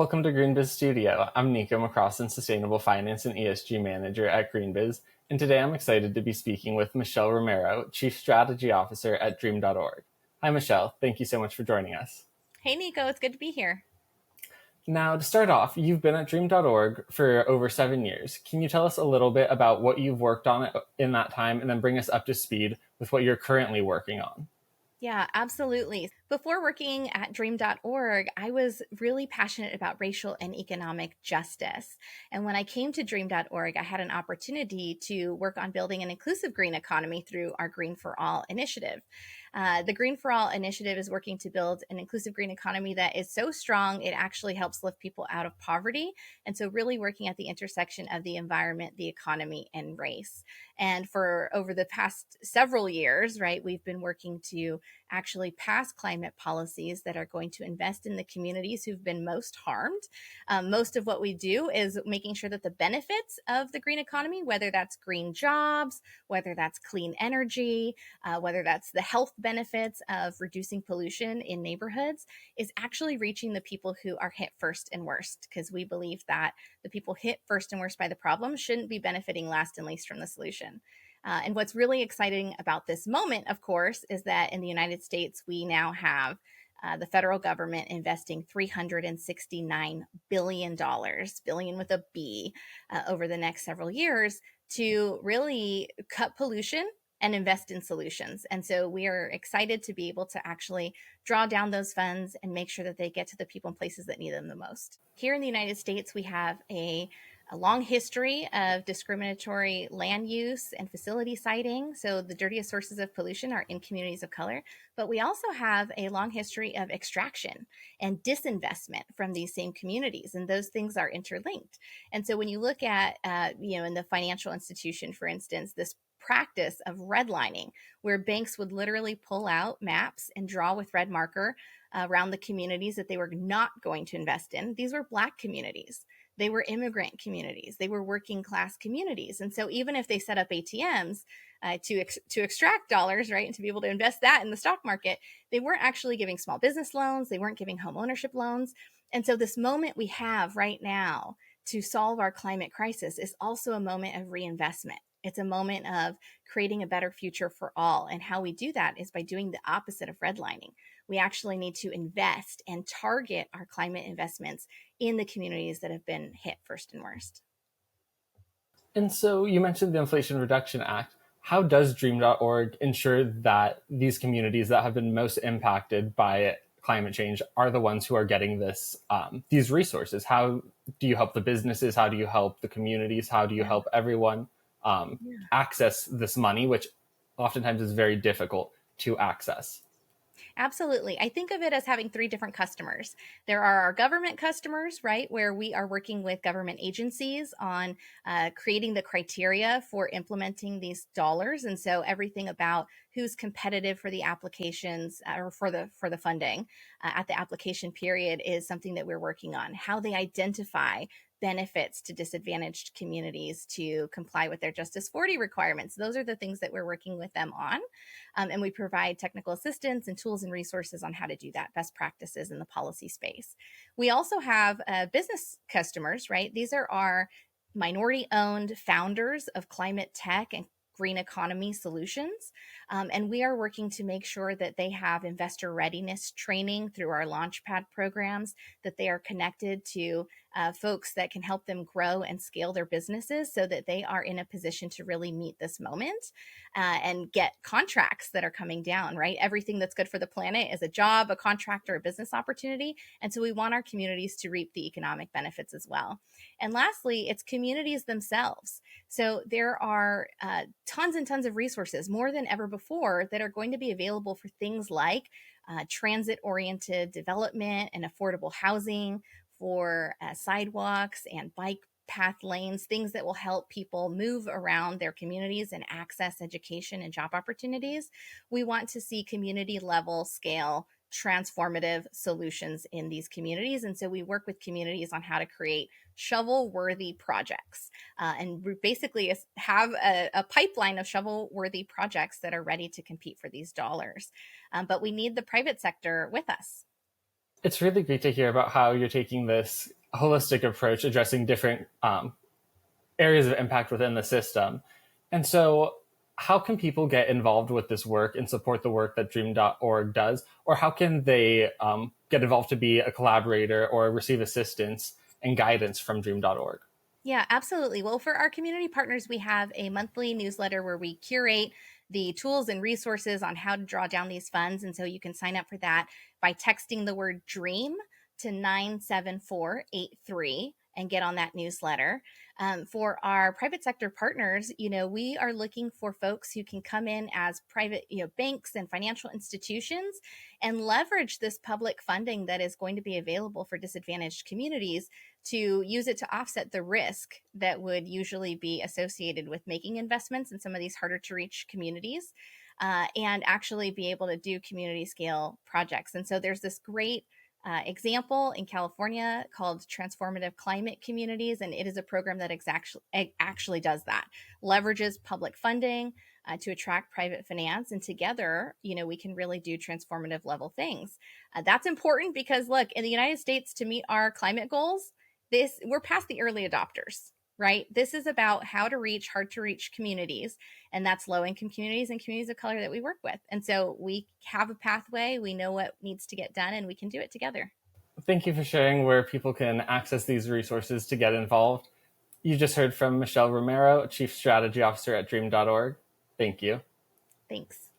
Welcome to GreenBiz Studio. I'm Nico, McCrossan, Sustainable Finance and ESG Manager at GreenBiz, and today I'm excited to be speaking with Michelle Romero, Chief Strategy Officer at Dream.org. Hi, Michelle. Thank you so much for joining us. Hey, Nico. It's good to be here. Now, to start off, you've been at Dream.org for over 7 years. Can you tell us a little bit about what you've worked on in that time and then bring us up to speed with what you're currently working on? Yeah, absolutely. Before working at dream.org, I was really passionate about racial and economic justice. And when I came to dream.org, I had an opportunity to work on building an inclusive green economy through our Green for All initiative. The Green for All initiative is working to build an inclusive green economy that is so strong, it actually helps lift people out of poverty. And so, really working at the intersection of the environment, the economy, and race. And for over the past several years, right, we've been working to actually pass climate policies that are going to invest in the communities who've been most harmed. Most of what we do is making sure that the benefits of the green economy, whether that's green jobs, whether that's clean energy, whether that's the health benefits of reducing pollution in neighborhoods, is actually reaching the people who are hit first and worst, because we believe that the people hit first and worst by the problem shouldn't be benefiting last and least from the solution. And what's really exciting about this moment, of course, is that in the United States, we now have the federal government investing $369 billion, billion with a B, over the next several years to really cut pollution and invest in solutions. And so we are excited to be able to actually draw down those funds and make sure that they get to the people and places that need them the most. Here in the United States, we have a long history of discriminatory land use and facility siting. So the dirtiest sources of pollution are in communities of color. But we also have a long history of extraction and disinvestment from these same communities. And those things are interlinked. And so when you look at, in the financial institution, for instance, this practice of redlining, where banks would literally pull out maps and draw with red marker around the communities that they were not going to invest in. These were Black communities. They were immigrant communities. They were working class communities. And so even if they set up ATMs to extract dollars, right, and to be able to invest that in the stock market, they weren't actually giving small business loans. They weren't giving home ownership loans. And so this moment we have right now to solve our climate crisis is also a moment of reinvestment. It's a moment of creating a better future for all. And how we do that is by doing the opposite of redlining. We actually need to invest and target our climate investments in the communities that have been hit first and worst. And so you mentioned the Inflation Reduction Act. How does Dream.org ensure that these communities that have been most impacted by climate change are the ones who are getting these resources? How do you help the businesses? How do you help the communities? How do you help everyone access this money, which oftentimes is very difficult to access? Absolutely. I think of it as having three different customers. There are our government customers, right, where we are working with government agencies on creating the criteria for implementing these dollars. And so everything about who's competitive for the applications or for the funding at the application period is something that we're working on. How they identify benefits to disadvantaged communities to comply with their Justice 40 requirements. Those are the things that we're working with them on. And we provide technical assistance and tools and resources on how to do that, best practices in the policy space. We also have business customers, right? These are our minority owned founders of climate tech and green economy solutions. And we are working to make sure that they have investor readiness training through our Launchpad programs, that they are connected to folks that can help them grow and scale their businesses so that they are in a position to really meet this moment and get contracts that are coming down, right? Everything that's good for the planet is a job, a contract, or a business opportunity. And so we want our communities to reap the economic benefits as well. And lastly, it's communities themselves. So there are tons and tons of resources, more than ever before, that are going to be available for things like transit-oriented development and affordable housing, for sidewalks and bike path lanes, things that will help people move around their communities and access education and job opportunities. We want to see community level scale transformative solutions in these communities. And so we work with communities on how to create shovel-worthy projects. And we basically have a pipeline of shovel-worthy projects that are ready to compete for these dollars. But we need the private sector with us. It's really great to hear about how you're taking this holistic approach, addressing different areas of impact within the system. And so, how can people get involved with this work and support the work that Dream.org does? Or how can they get involved to be a collaborator or receive assistance and guidance from Dream.org? Yeah, absolutely. Well, for our community partners, we have a monthly newsletter where we curate the tools and resources on how to draw down these funds. And so you can sign up for that by texting the word DREAM to 97483 and get on that newsletter. For our private sector partners, we are looking for folks who can come in as private, banks and financial institutions and leverage this public funding that is going to be available for disadvantaged communities to use it to offset the risk that would usually be associated with making investments in some of these harder to reach communities, and actually be able to do community scale projects. And so there's this great example in California called Transformative Climate Communities, and it is a program that actually does that, leverages public funding to attract private finance, and together, we can really do transformative level things. That's important because, look, in the United States, to meet our climate goals, we're past the early adopters, right? This is about how to reach hard to reach communities, and that's low income communities and communities of color that we work with. And so we have a pathway, we know what needs to get done, and we can do it together. Thank you for sharing where people can access these resources to get involved. You just heard from Michelle Romero, Chief Strategy Officer at Dream.org. Thank you. Thanks.